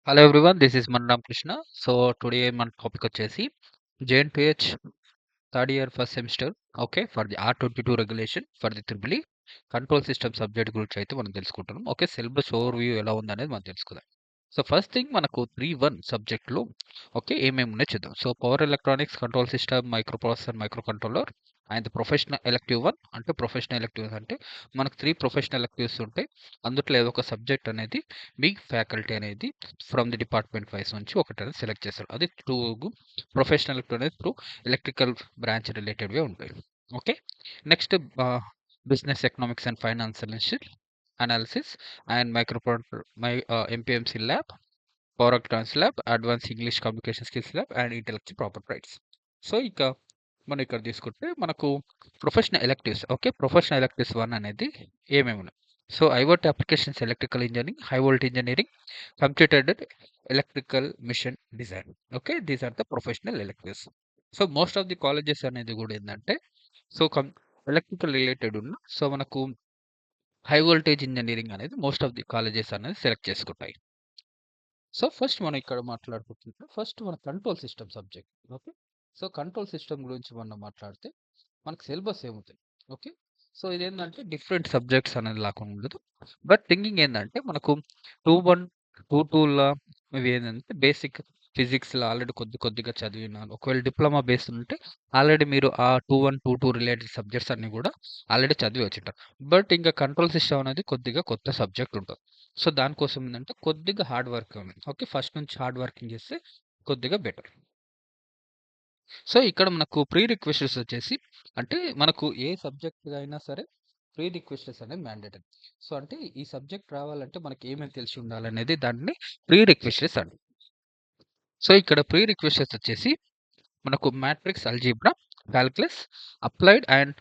Hello everyone, this is Manram Krishna. So today మన topic వచ్చేసి JNPH third year first semester okay for the R22 regulation for the triple control system subject గురించి అయితే మనం తెలుసుకుంటున్నాం. Okay, syllabus over view ఎలా ఉందనేది మనం తెలుసుకుందాం. సో ఫస్ట్ థింగ్ మనకు 3-1 సబ్జెక్ట్లో ఓకే ఏమేమి ఉన్నాయో చూద్దాం. So power electronics, control system, micro processor, micro controller and professional elective 1 అంటే ప్రొఫెషనల్ ఎలెక్టివ్స్ అంటే మనకు 3 ప్రొఫెషనల్ ఎలెక్టివ్స్ ఉంటాయి. అందుట్లో ఏదో ఒక సబ్జెక్ట్ అనేది మీ ఫ్యాకల్టీ అనేది ఫ్రమ్ ది డిపార్ట్మెంట్ వైస్ నుంచి ఒకటి అనేది సెలెక్ట్ చేస్తారు. అది two professional electronics through electrical branch రిలేటెడ్వే ఉంటాయి. Okay, next business economics and financial analysis and MPMC lab, power electronics lab, advance English communication skills lab and intellectual property rights. So ఇక మనం ఇక్కడ తీసుకుంటే మనకు professional electives okay professional electives 1 అనేది ఏమేమి ఉన్నాయి. So IoT applications, electrical engineering, high voltage engineering, computer electrical machine design. Okay, these are the professional electives. So most of the colleges అనేది కూడా ఏంటంటే సో ఎలక్ట్రికల్ రిలేటెడ్ ఉన్న so మనకు high voltage engineering అనేది most of the colleges అనేది select చేసుకుంటాయి. So first మనం ఇక్కడ మాట్లాడుకుంటుంటే ఫస్ట్ మన control system subject. Okay, so control system గురించి మనం మాట్లాడితే మనకు సిలబస్ ఏముంటుంది. ఓకే, సో ఇదేంటంటే డిఫరెంట్ సబ్జెక్ట్స్ అనేది లాకుండా ఉండదు. బట్ థింకింగ్ ఏంటంటే మనకు 2-1 2-2లా ఇవి ఏంటంటే బేసిక్ ఫిజిక్స్లో ఆల్రెడీ కొద్దిగా చదివినాను. ఒకవేళ డిప్లొమా బేస్ ఉంటే ఆల్రెడీ మీరు ఆ 2-1 2-2 రిలేటెడ్ సబ్జెక్ట్స్ అన్ని కూడా ఆల్రెడీ చదివి వచ్చింటారు. బట్ ఇంకా కంట్రోల్ సిస్టమ్ అనేది కొద్దిగా కొత్త సబ్జెక్ట్ ఉంటుంది. సో దానికోసం ఏంటంటే కొద్దిగా హార్డ్ వర్క్ ఉంది. ఓకే, ఫస్ట్ నుంచి హార్డ్ వర్కింగ్ చేస్తే కొద్దిగా బెటర్. సో ఇక్కడ మనకు ప్రీ రిక్వెస్ట్స్ వచ్చేసి అంటే మనకు ఏ సబ్జెక్ట్ అయినా సరే ప్రీ రిక్వెస్ట్స్ అనేది మ్యాండేటరీ. సో అంటే ఈ సబ్జెక్ట్ రావాలంటే మనకి ఏమేమి తెలిసి ఉండాలనేది దాన్ని ప్రీ రిక్వెస్ట్స్ అండి. సో ఇక్కడ ప్రీ రిక్వెస్ట్స్ వచ్చేసి మనకు matrix algebra, calculus, applied and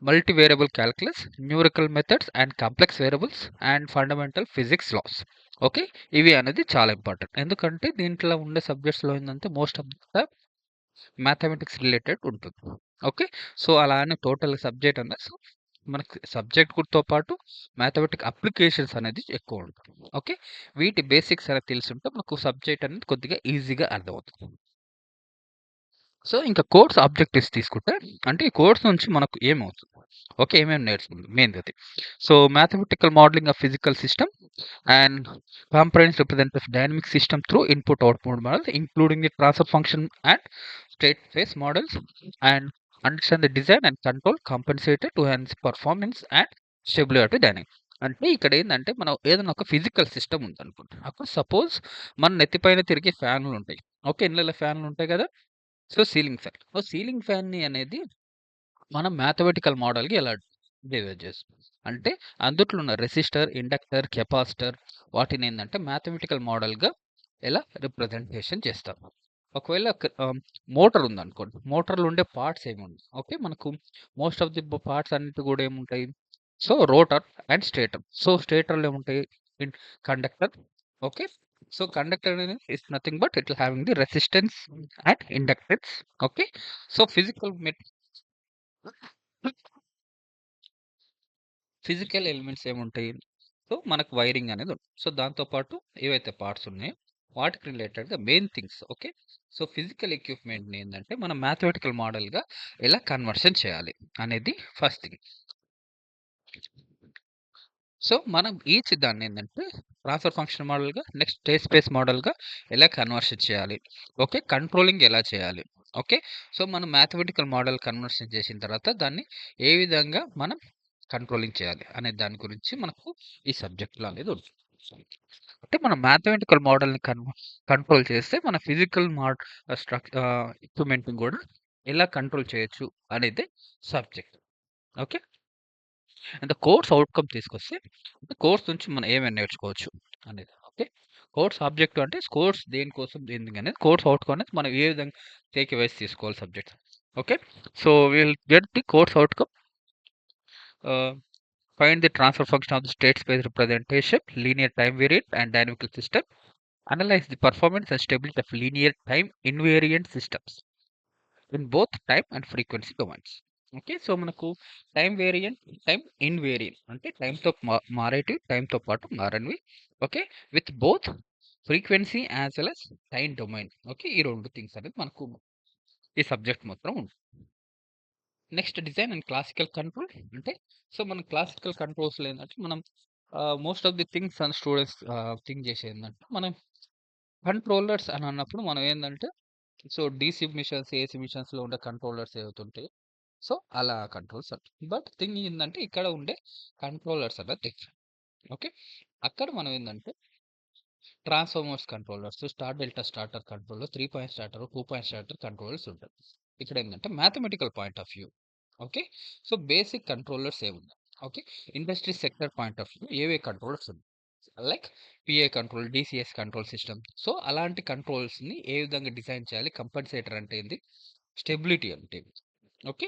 multivariable calculus, numerical methods and complex variables and fundamental physics laws. Okay, ఇవి అనేది చాలా ఇంపార్టెంట్. ఎందుకంటే దీంట్లో ఉండే సబ్జెక్ట్స్లో ఏంటంటే most of the mathematics related ఉంటుంది. ఓకే, సో అలా అని టోటల్ సబ్జెక్ట్ అనేది సో మనకి సబ్జెక్ట్ తో పాటు మ్యాథమెటిక్ అప్లికేషన్స్ అనేది ఎక్కువ ఉంటుంది. ఓకే, వీటి బేసిక్స్ అనేది తెలుసుంటే మనకు సబ్జెక్ట్ అనేది కొద్దిగా ఈజీగా అర్థమవుతుంది. సో ఇంకా కోర్స్ ఆబ్జెక్టివ్స్ తీసుకుంటే అంటే ఈ కోర్స్ నుంచి మనకు ఏమవుతుంది. ఓకే, ఏమేమి నేర్చుకుంటాం మెయిన్ అది. So mathematical modeling of physical system and comparison representative dynamic system through input output model including the transfer function and state space models and understand the design and control compensated to enhance performance and stability dynamic. అంటే ఇక్కడ ఏంటంటే మనం ఏదైనా ఒక physical system ఉందనుకోండి, అప్పుడు suppose మన నెత్తిపైన తిరిగే ఫ్యాన్లు ఉంటాయి. ఓకే, ఇళ్ళలో ఫ్యాన్లు ఉంటాయి కదా. So ceiling fan. So ceiling ఫ్యాన్‌ని అనేది మనం మ్యాథమెటికల్ మోడల్‌కి ఎలా డివైడ్ చేస్తాం. అంటే అందుట్లో ఉన్న రెసిస్టర్, ఇండక్టర్, కెపాసిటర్ వాటినేందంటే మ్యాథమెటికల్ మోడల్‌గా ఎలా రిప్రజెంటేషన్ చేస్తాం. ఒకవేళ మోటార్ ఉందనుకోండి. మోటార్‌లో ఉండే పార్ట్స్ ఏముండవు. ఓకే, మనకు మోస్ట్ ఆఫ్ ది పార్ట్స్ అన్నిటి కూడా ఏముంటాయి. So rotor and stator. So స్టేటర్‌లో ఏముంటాయి in conductor. Okay, so conductor అనేది is nothing but it will having the resistance and inductance. Okay, so physical elements ఏముంటాయి. సో మనకు వైరింగ్ అనేది ఉంటుంది. సో దాంతో పాటు ఏవైతే పార్ట్స్ ఉన్నాయో వాటికి రిలేటెడ్‌గా main things. Okay, so physical ఎక్విప్‌మెంట్‌ని ఏందంటే మనం మ్యాథమెటికల్ మోడల్‌గా ఎలా కన్వర్షన్ చేయాలి అనేది ఫస్ట్ థింగ్. సో మనం ఈచ్ దాన్నేందంటే ట్రాన్స్‌ఫర్ ఫంక్షన్ మోడల్‌గా, నెక్స్ట్ స్టేట్ స్పేస్ మోడల్‌గా ఎలా కన్వర్షన్ చేయాలి. ఓకే, కంట్రోలింగ్ ఎలా చేయాలి. ఓకే, సో మనం మ్యాథమెటికల్ మోడల్ కన్వర్షన్ చేసిన తర్వాత దాన్ని ఏ విధంగా మనం కంట్రోలింగ్ చేయాలి అనే దాని గురించి మనకు ఈ సబ్జెక్ట్‌లో అనేది ఉంటుంది. అంటే మనం మ్యాథమెటికల్ మోడల్‌ని కంట్రోల్ చేస్తే మన ఫిజికల్ ఎక్విప్‌మెంట్‌ని గూడా ఎలా కంట్రోల్ చేయొచ్చు అనేది సబ్జెక్ట్. ఓకే, అంటే కోర్స్ అవుట్‌కమ్ తీసుకొస్తే కోర్స్ నుంచి మనం ఏమేమి నేర్చుకోవచ్చు అనేది. ఓకే, కోర్స్ ఆబ్జెక్టివ్ అంటే కోర్స్ దేనికోసం దేనికనేది కోర్స్ అవుట్‌కమ్ అనేది మనం ఏ విధంగా టేక్ వైస్ తీసుకోవాలి subject. Okay, so will get the course outcome. Find the transfer function of the state space representation, linear time variant and dynamical system. Analyze the performance and stability of linear time invariant systems in both time and frequency domains. Okay, so మనకు time variant, time invariant అంటే టైంతో మారేటివి, టైంతో పాటు మారనివి. Okay, with both frequency as well as time domain. Okay. ఈ 2 things అనేది మనకు ఈ సబ్జెక్ట్ మొత్తం ఉంటుంది. Next design and classical control అంటే మనం క్లాసికల్ కంట్రోల్స్‌లో ఏందంటే మనం most of the things and students think చేసేదేంటంటే మనం కంట్రోలర్స్ అని అన్నప్పుడు మనం ఏందంటే డీసీ మిషన్స్, ఏసీ మిషన్స్‌లో ఉండే కంట్రోలర్స్ ఏవైతే ఉంటాయో అలా కంట్రోల్స్ అంటాం. బట్ థింగ్ ఏందంటే ఇక్కడ ఉండే కంట్రోలర్స్ అనేది డిఫరెంట్. ఓకే. అక్కడ మనం ఏందంటే transformers controllers, star delta starter controller, 3 point starter, 2 point starter controllers ఉంటాయి. ఇక్కడ ఏందంటే mathematical point of view. Okay. Basic controllers ఏమున్నాయి? Okay. Industry sector point of view ఏవే కంట్రోలర్స్ ఉన్నాయి? Like PI control, DCS control system. అలాంటి కంట్రోల్స్‌ని ఏ విధంగా design చేయాలి? కంపెన్సేటర్ అంటే ఏంది? స్టెబిలిటీ అంటే ఏంది? ఓకే.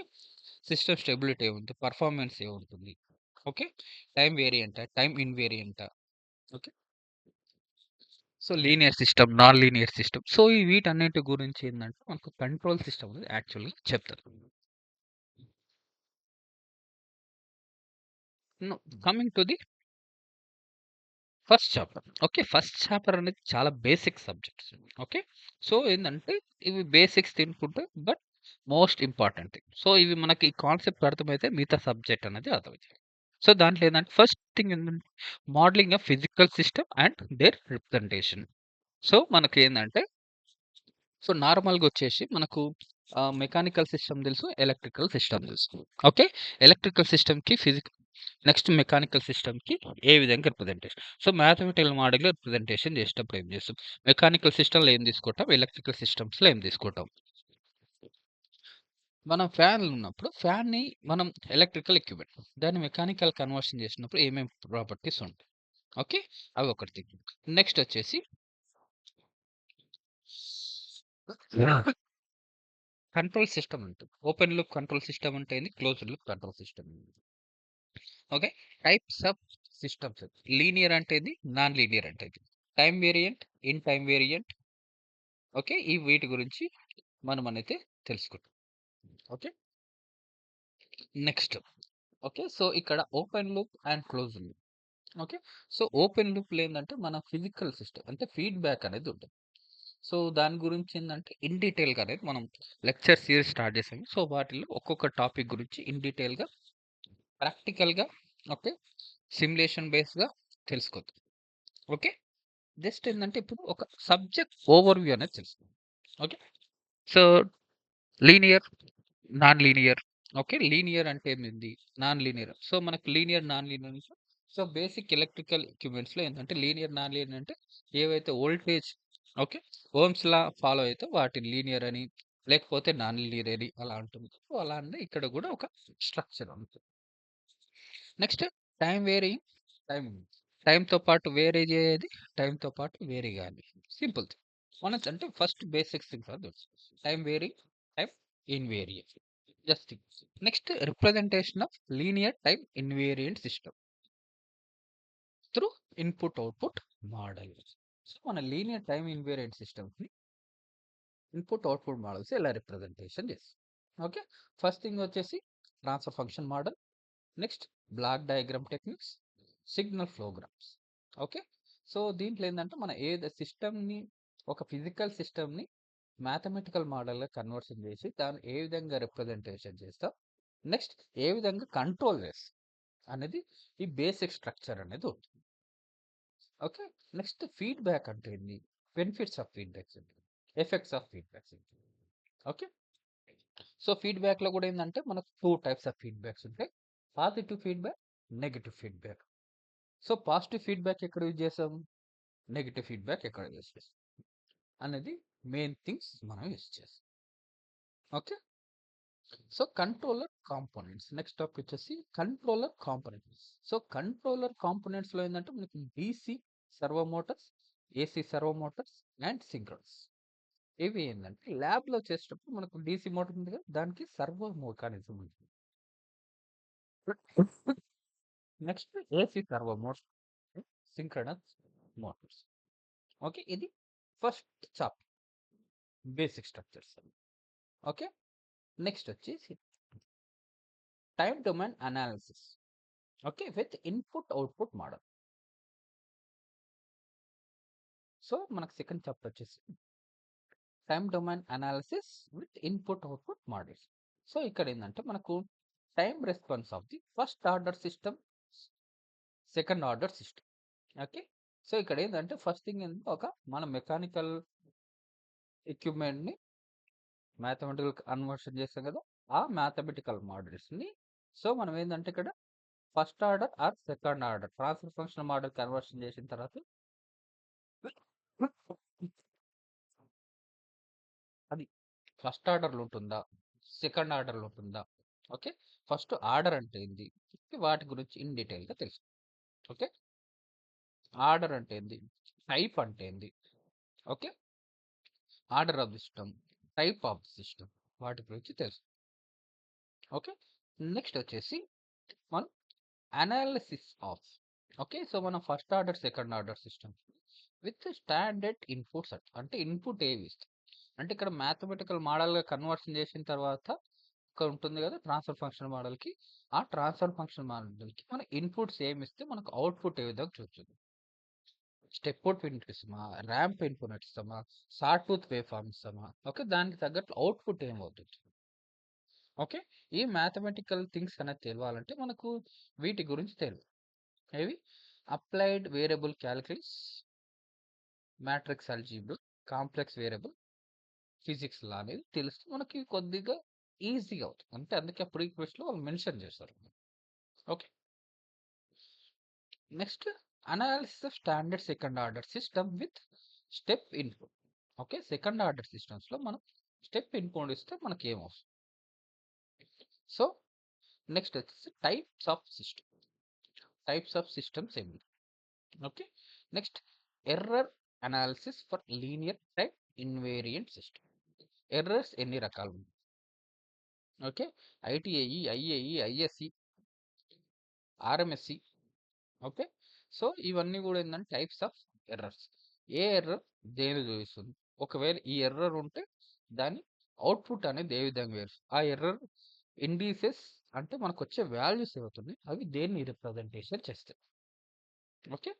సిస్టమ్ స్టెబిలిటీ ఏముంది? పర్ఫార్మెన్స్ ఏముంటుంది? ఓకే. టైమ్ వేరియంటా? టైమ్ ఇన్‌వేరియంటా? Okay. Linear system, non linear system. ఈ వీటన్నిటి గురించి ఏందంటే మనకు కంట్రోల్ సిస్టమ్ అనేది యాక్చువల్‌గా చెప్తారు. No coming to the first chapter. Okay. First chapter అనేది చాలా బేసిక్ సబ్జెక్ట్స్. ఓకే. ఏందంటే ఇవి బేసిక్స్ తినుకుంటే బట్ మోస్ట్ ఇంపార్టెంట్ థింగ్. ఇవి మనకి ఈ కాన్సెప్ట్ అర్థమైతే మిగతా సబ్జెక్ట్ అనేది అర్థమైతది. దాంట్లో ఏందంటే ఫస్ట్ థింగ్ ఏందంటే modeling a physical system and their representation. మనకేందంటే నార్మల్‌గా వచ్చేసి మనకు మెకానికల్ సిస్టమ్ తెలుసు, ఎలక్ట్రికల్ సిస్టమ్ తెలుసు. ఓకే. ఎలక్ట్రికల్ సిస్టమ్‌కి నెక్స్ట్ మెకానికల్ సిస్టమ్‌కి ఏ విధంగా రిప్రజెంటేషన్. మ్యాథమెటికల్ మోడల్‌లో రిప్రజెంటేషన్ చేసేటప్పుడు ఏం చేస్తాం? మెకానికల్ సిస్టమ్‌లో ఏం తీసుకుంటాం? ఎలక్ట్రికల్ సిస్టమ్స్‌లో ఏం తీసుకుంటాం? మనం ఫ్యాన్లు ఉన్నప్పుడు ఫ్యాన్‌ని మనం ఎలక్ట్రికల్ ఎక్విప్‌మెంట్. దాన్ని మెకానికల్ కన్వర్షన్ చేసినప్పుడు ఏమేం ప్రాపర్టీస్ ఉంటాయి? ఓకే. అవి ఒకటి థింగ్. నెక్స్ట్ వచ్చేసి కంట్రోల్ సిస్టమ్ ఉంటుంది. ఓపెన్ లూప్ కంట్రోల్ సిస్టమ్ అంటే ఏంది? Closed loop control system. Okay. Types of systems. Linear అంటే ఏంది? నాన్ లీనియర్ అంటే ఏంది? Time variant, in time variant. Okay. ఈ వీటి గురించి మనమైతే తెలుసుకుంటాం. ఓకే. నెక్స్ట్. ఓకే. ఇక్కడ open loop and closed loop. Okay. Open లూప్‌లో ఏందంటే మన ఫిజికల్ సిస్టమ్ అంటే ఫీడ్‌బ్యాక్ అనేది ఉంటుంది. దాని గురించి ఏందంటే ఇన్ డీటెయిల్‌గా అనేది మనం లెక్చర్ సీరీస్ స్టార్ట్ చేసాము. వాటిల్లో ఒక్కొక్క టాపిక్ గురించి ఇన్ డీటెయిల్‌గా, ప్రాక్టికల్‌గా, ఓకే, సిమ్యులేషన్ బేస్డ్‌గా తెలుసుకోవచ్చు. ఓకే. జస్ట్ ఏందంటే ఇప్పుడు ఒక సబ్జెక్ట్ ఓవర్‌వ్యూ అనేది తెలుసుకుందాం. Okay. So, linear, non linear. Okay. Linear అంటే ఏంది? Non linear. మనకు linear, non linear basic electrical ఎక్విప్‌మెంట్స్‌లో ఏందంటే లీనియర్, నాన్ లీనియర్ అంటే ఏవైతే voltage okay. Ohm's law follow అయితే వాటిని లీనియర్ అని, లేకపోతే నాన్ లీనియర్ అని అలా ఉంటుంది. అలానే ఇక్కడ కూడా ఒక స్ట్రక్చర్ ఉంటుంది. Next time varying time. టైమ్‌తో పాటు వేరీ అయ్యేది, టైమ్‌తో పాటు వేరీ గానిది. Simple thing. అంటే first basics things are those. Time varying, time invariant. Just think. Next representation of linear time invariant system through input, output model. మన linear time invariant సిస్టమ్స్‌ని input, output models ఇలా representation చేస్తాం. Okay. First thing వచ్చేసి transfer function model. Next block diagram techniques, signal flow graphs. Okay. దీంట్లో ఏందంటే మన సిస్టమ్‌ని ఒక ఫిజికల్ సిస్టమ్‌ని మ్యాథమెటికల్ మోడల్‌గా కన్వర్షన్ చేసి దాన్ని ఏ విధంగా రిప్రజెంటేషన్ చేస్తాం. నెక్స్ట్ ఏ విధంగా కంట్రోల్ చేస్తాం అనేది ఈ బేసిక్ స్ట్రక్చర్ అనేది ఉంటుంది. ఓకే. నెక్స్ట్ ఫీడ్‌బ్యాక్ అంటే ఏంది? బెనిఫిట్స్ ఆఫ్ ఫీడ్‌బ్యాక్స్ ఏంటి? ఎఫెక్ట్స్ ఆఫ్ ఫీడ్‌బ్యాక్స్ ఏంటి? ఓకే. ఫీడ్‌బ్యాక్‌లో కూడా ఏందంటే మనకు 2 టైప్స్ ఆఫ్ ఫీడ్‌బ్యాక్స్ ఉంటాయి. Positive feedback, negative feedback. Positive feedback ఎక్కడ యూజ్ చేసాం? నెగెటివ్ ఫీడ్‌బ్యాక్ ఎక్కడ యూజ్ చేస్తాం? అనేది మెయిన్ థింగ్స్ మనం యూజ్ చేస్తాం. Okay. Controller components. Next topic వచ్చేసి కంట్రోలర్ కాంపోనెంట్స్. కంట్రోలర్ కాంపోనెంట్స్‌లో ఏందంటే మనకి DC servo Motors, AC servo Motors and synchronous. ఇవి ఏందంటే ల్యాబ్‌లో చేసేటప్పుడు మనకు డీసీ మోటార్ ఉంది కదా! దానికి సర్వో మెకానిజం ఉంటుంది. Next AC servo motor, synchronous motors. Okay. ఇది first chapter basic structures. Okay. Next వచ్చేసి time domain analysis. Okay. With input output model. So మనకు సెకండ్ చాప్టర్ వచ్చేసి time domain analysis with input output models. So ఇక్కడ ఏంటంటే మనకు time response of the first order system, second order system. Okay, so ఇక్కడ ఏంటంటే first thing ఏంటంటే ఒక మన మెకానికల్ ఎక్విప్మెంట్ని మ్యాథమెటికల్ కన్వర్షన్ చేస్తాం కదా, ఆ మ్యాథమెటికల్ మోడల్స్ని సో మనం ఏంటంటే ఇక్కడ first order or second order transfer function model conversion చేసిన తర్వాత అది ఫస్ట్ ఆర్డర్లో ఉంటుందా, సెకండ్ ఆర్డర్లో ఉంటుందా. ఓకే, ఫస్ట్ ఆర్డర్ అంటే ఏంది, వాటి గురించి ఇన్ డీటెయిల్గా తెలుసు. ఓకే, ఆర్డర్ అంటే ఏంది, టైప్ అంటే ఏంది, okay, order of the system, type of the system, వాటి గురించి తెలుసు. ఓకే, నెక్స్ట్ వచ్చేసి మనం అనాలిసిస్ ఆఫ్. ఓకే, సో మనం first order second order system with standard inputs అంటే ఇన్పుట్ ఏవి ఇస్తాం అంటే ఇక్కడ మ్యాథమెటికల్ మోడల్గా కన్వర్షన్ చేసిన తర్వాత ఒక ఉంటుంది కదా ట్రాన్స్ఫర్ ఫంక్షన్ మోడల్కి, ఆ ట్రాన్స్ఫర్ ఫంక్షన్ మోడల్కి మన ఇన్పుట్స్ ఏమి ఇస్తే మనకు అవుట్పుట్ ఏ విధంగా చూస్తుంది. స్టెప్ అవుట్ ఇన్పుట్ ఇస్తామా, ర్యాంప్ ఇన్పుట్ ఇస్తామా, షార్ట్ టూత్ వేవ్ ఫార్మ్ ఇస్తామా, ఓకే, దానికి తగ్గట్లు అవుట్పుట్ ఏమవుతుంది. ఓకే, ఈ మ్యాథమెటికల్ థింగ్స్ అనేది తెలియాలంటే మనకు వీటి గురించి తెలియదు. ఏవి applied variable calculus, matrix algebra, complex variable physics law అనేది తెలిస్తే మనకి కొద్దిగా ఈజీగా అవుతుంది. అంటే అందుకే ప్రీక్వెస్ట్లో వాళ్ళు మెన్షన్ చేస్తారు. Okay, next analysis of standard second order system with step input. Okay, second order సిస్టమ్స్లో మనం స్టెప్ ఇన్పుట్ ఇస్తే మనకి ఏమవుతుంది. సో నెక్స్ట్ వచ్చేసి టైప్స్ ఆఫ్ సిస్టమ్స్ ఏమి. Okay, next error analysis for linear type invariant system. Errors ఎన్ని రకాలు ఉన్నాయి. Okay, ITIE, IAE, ISC, RMSC. Okay, so ఇవన్నీ కూడా ఏంటంటే టైప్స్ ఆఫ్ ఎర్రర్స్. ఏ ఎర్రర్ దేని చూపిస్తుంది, ఒకవేళ ఈ ఎర్రర్ ఉంటే దాని అవుట్పుట్ అనేది ఏ విధంగా వేరు, ఆ ఎర్రర్ ఇండిసెస్ అంటే మనకు వచ్చే వాల్యూస్ ఏమవుతుంది అవి దేన్ని రిప్రజెంటేషన్ చేస్తాయి. ఓకే,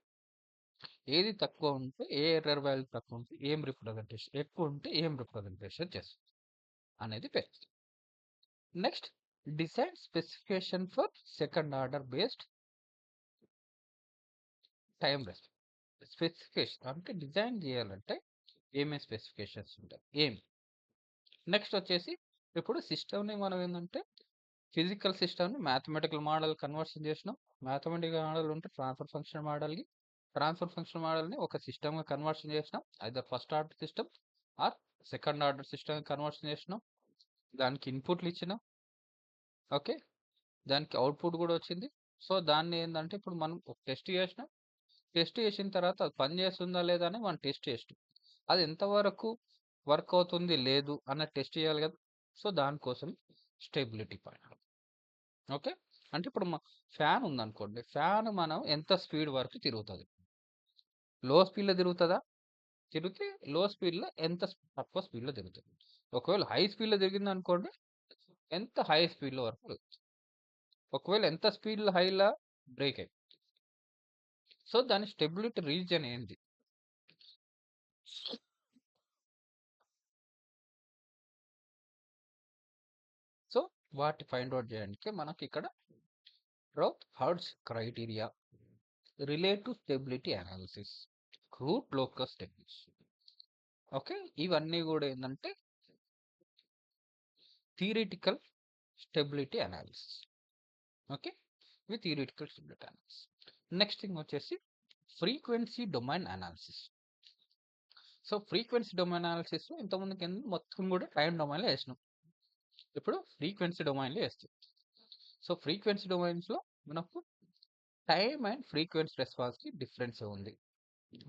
ఏది తక్కువ ఉంటే ఏ ఎర్రర్ వాల్యూ తక్కువ ఉంటే ఏం రిప్రజెంటేషన్, ఎక్కువ ఉంటే ఏం రిప్రజెంటేషన్ చేస్తుంది అనేది పెరుగుతుంది. Next design specification for second order based time response. Specification అంటే డిజైన్ చేయాలంటే ఏమేమి స్పెసిఫికేషన్స్ ఉంటాయి ఏమి. నెక్స్ట్ వచ్చేసి ఇప్పుడు సిస్టమ్ని మనం ఏంటంటే ఫిజికల్ సిస్టమ్ని మ్యాథమెటికల్ మోడల్ కన్వర్షన్ చేసినాం. మ్యాథమెటికల్ మోడల్ ఉంటే ట్రాన్స్ఫర్ ఫంక్షన్ మోడల్ని, ట్రాన్స్ఫర్ ఫంక్షన్ మోడల్ని ఒక సిస్టమ్గా కన్వర్షన్ చేసినాం. అయితే first order system or second order system conversion చేసినాం. దానికి ఇన్పుట్లు ఇచ్చినాం. ఓకే, దానికి అవుట్పుట్ కూడా వచ్చింది. సో దాన్ని ఏంటంటే ఇప్పుడు మనం ఒక టెస్ట్ చేసినాం. టెస్ట్ చేసిన తర్వాత అది పని చేస్తుందా లేదా అని మనం టెస్ట్ చేసినాం. అది ఎంతవరకు వర్క్ అవుతుంది లేదు అన్న టెస్ట్ చేయాలి కదా. సో దానికోసం స్టెబిలిటీ పాయింట్. ఓకే, అంటే ఇప్పుడు ఫ్యాన్ ఉందనుకోండి, ఫ్యాన్ మనం ఎంత స్పీడ్ వరకు తిరుగుతుంది, లో స్పీడ్లో తిరుగుతుందా, తిరిగితే లో స్పీడ్లో ఎంత తక్కువ స్పీడ్లో తిరుగుతుంది. ఒకవేళ హై స్పీడ్లో తిరిగింది అనుకోండి, ఎంత హై స్పీడ్లో వరకు తిరుగుతుంది. ఒకవేళ ఎంత స్పీడ్లో హైలా బ్రేక్ అయిపోతుంది. సో దాని స్టెబిలిటీ రీజన్ ఏంటి. సో వాటి ఫైండ్ అవుట్ చేయడానికి మనకి ఇక్కడ Routh Hurwitz criteria, relative stability analysis, root locus techniques. Okay, ఇవన్నీ కూడా ఏంటంటే థియరిటికల్ స్టెబిలిటీ అనాలిసిస్. ఓకే, ఇవి theoretical stability analysis. Next thing వచ్చేసి frequency domain analysis. So frequency domain అనాలిసిస్లో ఇంతకుముందు కింద మొత్తం కూడా టైం డొమైన్లో వేసినాం, ఇప్పుడు ఫ్రీక్వెన్సీ డొమైన్లో వేస్తాం. సో ఫ్రీక్వెన్సీ డొమైన్స్లో మనకు టైమ్ అండ్ ఫ్రీక్వెన్సీ రెస్పాన్స్కి డిఫరెన్స్ ఉంది.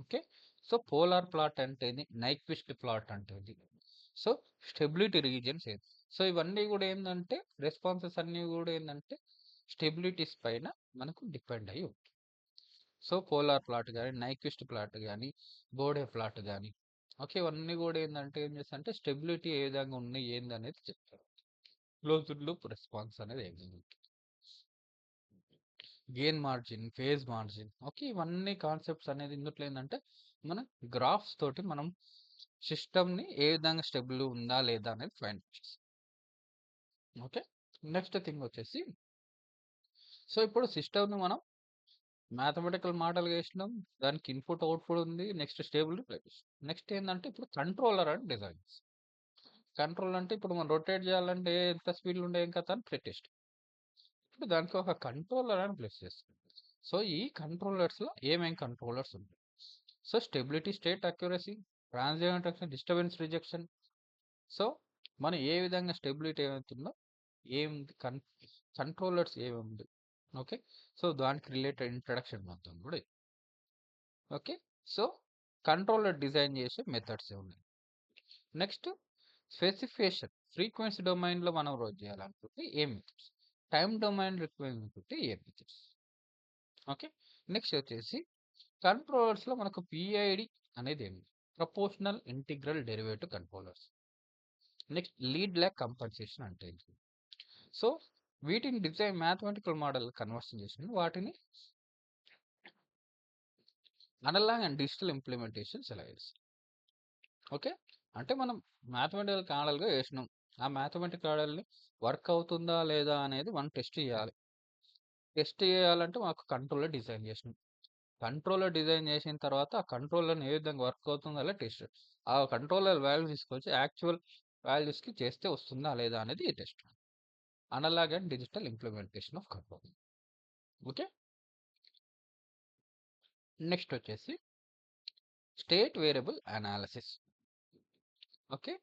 ఓకే, సో పోలార్ ప్లాట్ అంటే ఇది, నైక్విస్ట్ ప్లాట్ అంటే ఇది. సో స్టెబిలిటీ రీజియన్స్ ఏది. సో ఇవన్నీ కూడా ఏంటంటే రెస్పాన్సెస్ అన్నీ కూడా ఏంటంటే స్టెబిలిటీస్ పైన మనకు డిపెండ్ అయ్యి ఉంటుంది. సో పోలార్ ప్లాట్ కానీ, నైక్విస్ట్ ప్లాట్ కానీ, బోడే ప్లాట్ కానీ, ఓకే, ఇవన్నీ కూడా ఏంటంటే ఏం చేస్తారంటే స్టెబిలిటీ ఏ విధంగా ఉన్నాయి ఏంది అనేది చెప్తారు. క్లోజ్డ్ లూప్ రెస్పాన్స్ అనేది ఏ విధంగా ఉంటుంది. Gain margin, phase margin. Okay. ఇవన్నీ కాన్సెప్ట్స్ అనేది ఇందుట్లో ఏందంటే, మన గ్రాఫ్స్ తోటి మనం సిస్టమ్‌ని ఏ విధంగా స్టెబుల్ ఉందా లేదా అనేది ఫైండ్ చేస్తాం. ఓకే. నెక్స్ట్ థింగ్ వచ్చేసి, సో ఇప్పుడు సిస్టమ్‌ని మనం మ్యాథమెటికల్ మోడల్‌గా ఏసినాం. దానికి ఇన్‌పుట్, అవుట్‌పుట్ ఉంది. Next stable place. నెక్స్ట్ ఏందంటే ఇప్పుడు కంట్రోలర్ అని డిజైన్ చేస్తాం. కంట్రోల్ అంటే ఇప్పుడు మనం రొటేట్ చేయాలంటే ఎంత స్పీడ్‌లో ఉండే ఏం కథ అని ప్లేటెస్ట్. ఇప్పుడు దానికి ఒక కంట్రోలర్ అని ప్లేస్ చేస్తాం. సో ఈ కంట్రోలర్స్‌లో ఏమేం కంట్రోలర్స్ ఉంటాయి. So stability, state accuracy, transient disturbance rejection. So మనం ఏ విధంగా స్టెబిలిటీ ఏమవుతుందో, ఏముంది కంట్రోలర్స్ ఏముంది. ఓకే. సో దానికి రిలేటెడ్ ఇంట్రడక్షన్ మొత్తం కూడా ఇది. ఓకే. సో కంట్రోలర్ డిజైన్ చేసే మెథడ్స్ ఉన్నాయి. Next specification. ఫ్రీక్వెన్సీ డొమైన్‌లో మనం రోజు చేయాలనుకుంటే ఏ మెథడ్స్, టైమ్ డొమైన్ రిక్వైర్ అనుకుంటే ఏ మెథడ్స్. ఓకే. నెక్స్ట్ వచ్చేసి కంట్రోలర్స్‌లో మనకు పిఐడి అనేది ఏమి, proportional integral derivative controllers. Next lead lag compensation అంటే ఏంటి. సో వీటిని డిజైన్ మ్యాథమెటికల్ మోడల్ కన్వర్షన్ చేసి వాటిని అనలాగ్ అండ్ డిజిటల్ ఇంప్లిమెంటేషన్స్ ఎలా చేస్తాం. ఓకే. అంటే మనం మ్యాథమెటికల్ మోడల్‌గా చేసినాం. ఆ మ్యాథమెటికల్ మోడల్‌ని వర్క్ అవుతుందా లేదా అనేది మనం టెస్ట్ చేయాలి. టెస్ట్ చేయాలంటే మాకు కంట్రోలర్ డిజైన్ చేసినాం. కంట్రోలర్ డిజైన్ చేసిన తర్వాత ఆ కంట్రోలర్‌ని ఏ విధంగా వర్క్ అవుతుందో అలా టెస్ట్. ఆ కంట్రోలర్ వాల్యూస్ తీసుకొచ్చి యాక్చువల్ వాల్యూస్‌కి చేస్తే వస్తుందా లేదా అనేది ఈ test. Analog and digital implementation of control. Okay. Next వచ్చేసి state variable analysis. Okay.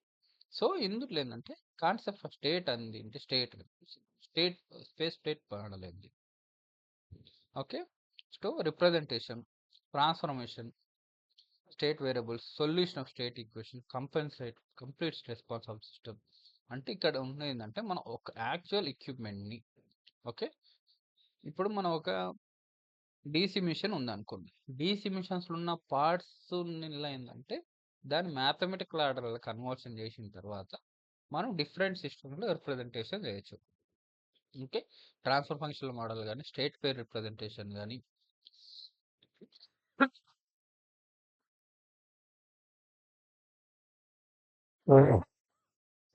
So ఇందులో ఏందంటే కాన్సెప్ట్ ఆఫ్ స్టేట్ అంది అంటే స్టేట్ స్పేస్ స్టేట్ మోడల్ ఏంది. Okay. So representation, transformation, state variables, solution of state equation, complete response of system. అంటే ఇక్కడ ఉన్నది ఏంటంటే మనం ఒక యాక్చువల్ ఎక్విప్మెంట్‌ని, ఓకే. ఇప్పుడు మనం ఒక డీసీ మిషన్ ఉందనుకోండి. డీసీ మిషన్స్‌లో ఉన్న పార్ట్స్‌నిలా ఏందంటే దాన్ని మ్యాథమెటికల్ ఆర్డర్‌లో కన్వర్షన్ చేసిన తర్వాత మనం డిఫరెంట్ సిస్టమ్‌లో రిప్రజెంటేషన్ చేయొచ్చు. ఓకే. ట్రాన్స్ఫర్ ఫంక్షనల్ మోడల్ గాని, స్టేట్ పేర్ రిప్రజెంటేషన్ గాని,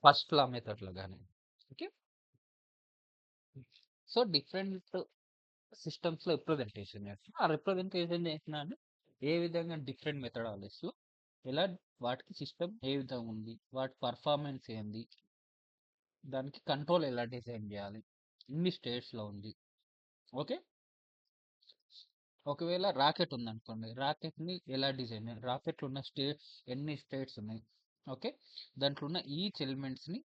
ఫస్ట్ లా మెథడ్‌లో గాని. ఓకే. సో డిఫరెంట్ సిస్టమ్స్‌లో రిప్రజెంటేషన్ చేస్తాం. ఆ రిప్రజెంటేషన్ చేసినాన్ని ఏ విధంగా డిఫరెంట్ మెథడాలజీస్‌లో ఎలా వాటికి సిస్టమ్ ఏ విధంగా ఉంది, వాటి పర్ఫార్మెన్స్ ఏంది, దానికి కంట్రోల్ ఎలా డిజైన్ చేయాలి, ఎన్ని స్టేట్స్‌లో ఉంది. ఓకే. ఒకవేళ రాకెట్ ఉందనుకోండి. రాకెట్‌ని ఎలా డిజైన్, రాకెట్‌లో ఉన్న ఎన్ని స్టేట్స్ ఉన్నాయి. ఓకే. దాంట్లో ఉన్న ఈచ్ ఎలిమెంట్స్‌ని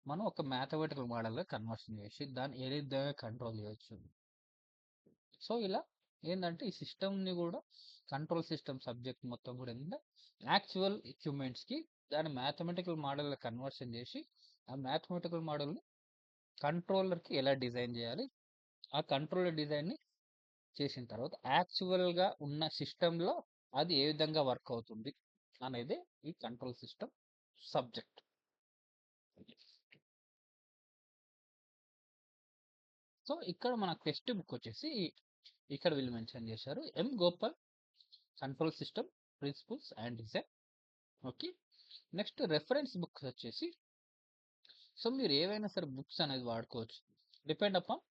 మనం ఒక మ్యాథమెటికల్ మోడల్‌గా కన్వర్షన్ చేసి దాన్ని ఏ విధంగా కంట్రోల్ చేయొచ్చు. సో ఇలా ఏందంటే ఈ సిస్టమ్‌ని కూడా కంట్రోల్ సిస్టమ్ సబ్జెక్ట్ మొత్తం కూడా ఏంటంటే యాక్చువల్ ఎక్విప్‌మెంట్స్‌కి దాన్ని మ్యాథమెటికల్ మోడల్‌గా కన్వర్షన్ చేసి ఆ మ్యాథమెటికల్ మోడల్‌ని కంట్రోలర్‌కి ఎలా డిజైన్ చేయాలి. ఆ కంట్రోలర్ డిజైన్‌ని చేసిన తర్వాత యాక్చువల్‌గా ఉన్న సిస్టమ్‌లో అది ఏ విధంగా వర్క్ అవుతుంది అనేది ఈ కంట్రోల్ సిస్టమ్ సబ్జెక్ట్. సో ఇక్కడ మన టెక్స్ట్ బుక్ వచ్చేసి ఇక్కడ వీళ్ళు మెన్షన్ చేశారు. M. Gopal, control system principles and design. Okay. Next reference books వచ్చేసి, సో మీరు ఏవైనా సరే బుక్స్ అనేది వాడుకోవచ్చు. Depend upon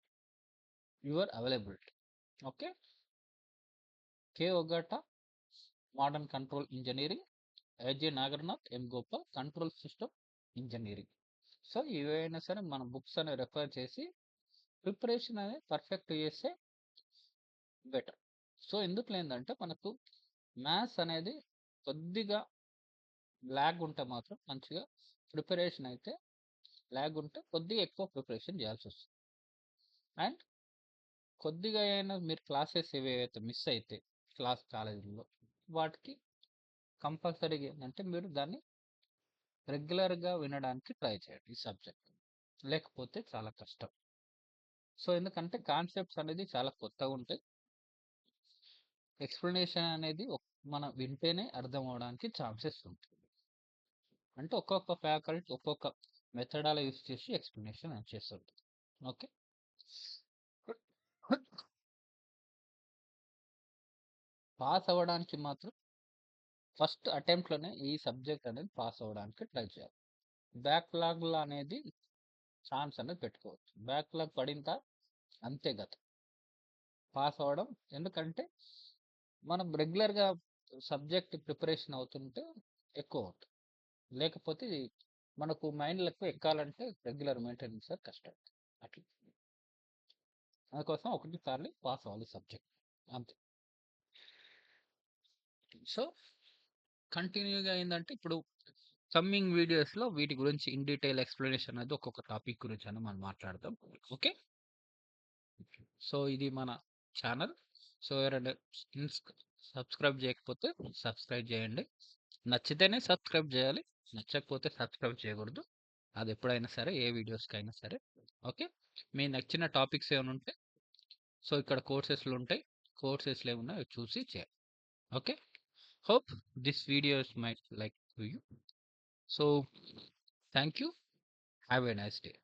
your availability. Okay. K Ogata, modern control engineering, AJ Nagrath, M. Gopal, control system engineering. So ఏవైనా సరే మన బుక్స్ అనేవి రెఫర్ చేసి ప్రిపరేషన్ అనేది పర్ఫెక్ట్ చేస్తే బెటర్. సో ఎందుకు ఏంటంటే మనకు మ్యాథ్స్ అనేది కొద్దిగా ల్యాగ్ ఉంటే మాత్రం మంచిగా ప్రిపరేషన్ అయితే, ల్యాగ్ ఉంటే కొద్దిగా ఎక్కువ ప్రిపరేషన్ చేయాల్సి వస్తుంది. అండ్ కొద్దిగా అయినా మీరు క్లాసెస్ ఏవైతే మిస్ అయితే కాలేజీలో వాటికి కంపల్సరీగా ఏంటంటే మీరు దాన్ని రెగ్యులర్గా వినడానికి ట్రై చేయండి ఈ సబ్జెక్ట్. లేకపోతే చాలా కష్టం. సో ఎందుకంటే కాన్సెప్ట్స్ అనేది చాలా కొత్తగా ఉంటాయి. ఎక్స్ప్లెనేషన్ అనేది మనం వింటేనే అర్థం అవడానికి ఛాన్సెస్ ఉంటాయి. అంటే ఒక్కొక్క ఫ్యాకల్టీ ఒక్కొక్క మెథడాల యూస్ చేసి ఎక్స్ప్లెనేషన్ చేస్తుంది. ఓకే. పాస్ అవ్వడానికి మాత్రం ఫస్ట్ అటెంప్ట్‌లోనే ఈ సబ్జెక్ట్ అనేది పాస్ అవ్వడానికి ట్రై చేయాలి. బ్యాక్‌లాగ్‌లో అనేది ఛాన్స్ అనేది పెట్టుకోవద్దు. బ్యాక్‌లాగ్ పడిందా అంతే గతం. పాస్ అవ్వడం ఎందుకంటే మనం రెగ్యులర్‌గా సబ్జెక్ట్ ప్రిపరేషన్ అవుతుంటే ఎక్కువవుతుంది. లేకపోతే మనకు మైండ్‌లో ఎక్కువ ఎక్కాలంటే రెగ్యులర్ మెయింటెనెన్స్ కష్టం. అట్లా. అందుకోసం ఒకటి సార్లు పాస్ అవ్వాలి సబ్జెక్ట్. అంతే. సో, కంటిన్యూగా ఏందంటే ఇప్పుడు కమింగ్ వీడియోస్‌లో వీటి గురించి ఇన్ డీటెయిల్ ఎక్స్‌ప్లనేషన్ అనేది ఒక్కొక్క టాపిక్ గురించని మనం మాట్లాడదాం. ఓకే. సో, ఇది మన ఛానల్. సో, ఎవరైనా ఇన్స్ సబ్స్క్రైబ్ చేయకపోతే సబ్స్క్రైబ్ చేయండి. నచ్చితేనే సబ్స్క్రైబ్ చేయాలి. నచ్చకపోతే సబ్స్క్రైబ్ చేయకూడదు. అది ఎప్పుడైనా సరే ఏ వీడియోస్‌కైనా సరే. ఓకే. మీ నచ్చిన టాపిక్స్ ఏమైనా ఉంటే సో, ఇక్కడ కోర్సెస్‌లు ఉంటాయి. కోర్సెస్‌లో ఏమున్నాయో అవి చూసి చేయండి. Okay. Hope this videos might like to you. So thank you. Have a nice day.